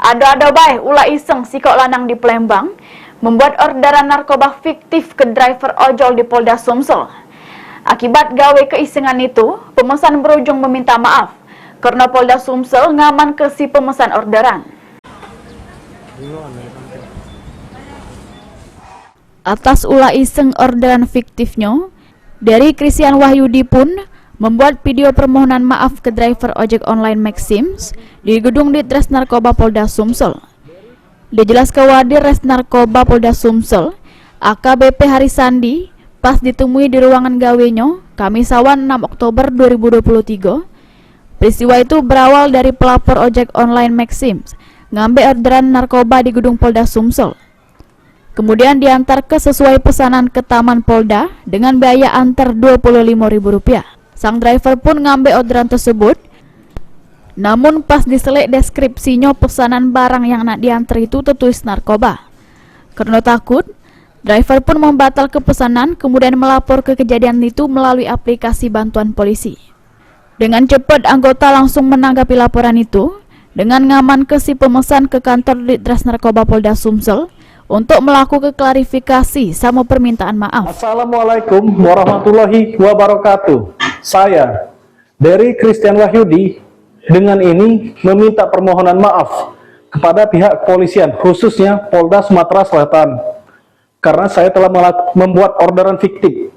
Ado-ado bae ulah iseng si kok lanang di Palembang membuat orderan narkoba fiktif ke driver ojol di Polda Sumsel. Akibat gawe keisengan itu, pemesan berujung meminta maaf karena Polda Sumsel ngaman ke si pemesan orderan. Atas ulah iseng orderan fiktifnya, dari Christian Wahyudi pun membuat video permohonan maaf ke driver ojek online Maxims di gedung Ditres Narkoba Polda Sumsel. Dijelas ke Wadir Res Narkoba Polda Sumsel, AKBP Harisandi pas ditemui di ruangan gawenya Kamis awan 6 Oktober 2023. Peristiwa itu berawal dari pelapor ojek online Maxims ngambil orderan narkoba di gedung Polda Sumsel. Kemudian diantar ke sesuai pesanan ke Taman Polda dengan biaya antar Rp25.000. Sang driver pun ngambil orderan tersebut. Namun pas diselek deskripsinya pesanan barang yang nak diantar itu tertulis narkoba. Karena takut, driver pun membatalkan pesanan kemudian melapor ke kejadian itu melalui aplikasi bantuan polisi. Dengan cepat anggota langsung menanggapi laporan itu dengan ngaman ke si pemesan ke kantor Ditres Narkoba Polda Sumsel untuk melakukan klarifikasi sama permintaan maaf. Assalamualaikum warahmatullahi wabarakatuh. Saya dari Christian Wahyudi dengan ini meminta permohonan maaf kepada pihak kepolisian khususnya Polda Sumatera Selatan karena saya telah membuat orderan fiktif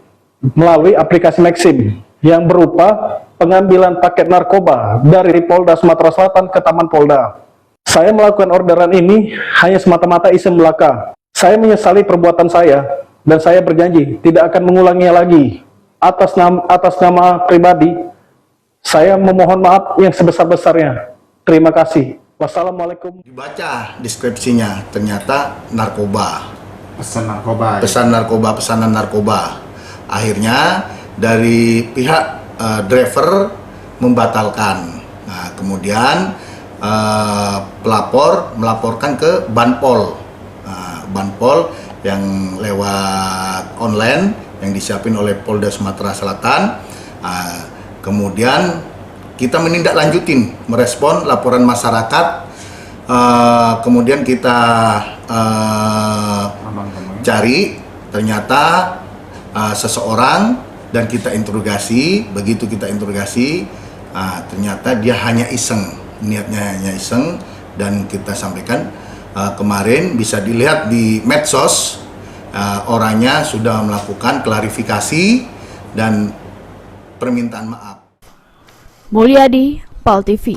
melalui aplikasi Maxim yang berupa pengambilan paket narkoba dari Polda Sumatera Selatan ke Taman Polda. Saya melakukan orderan ini hanya semata-mata iseng belaka. Saya menyesali perbuatan saya dan saya berjanji tidak akan mengulanginya lagi. Atas nama pribadi, saya memohon maaf yang sebesar-besarnya. Terima kasih. Wassalamualaikum. Dibaca deskripsinya, ternyata narkoba. Pesanan narkoba. Akhirnya dari pihak driver membatalkan. Nah, kemudian pelapor melaporkan ke Banpol. Banpol yang lewat online yang disiapin oleh Polda Sumatera Selatan. Kemudian kita menindaklanjutin, merespon laporan masyarakat. Kemudian kita cari, ternyata seseorang dan kita interogasi. Begitu kita interogasi, ternyata dia hanya iseng, niatnya hanya iseng, dan kita sampaikan kemarin bisa dilihat di medsos. Orangnya sudah melakukan klarifikasi dan permintaan maaf. Mulyadi, PAL TV.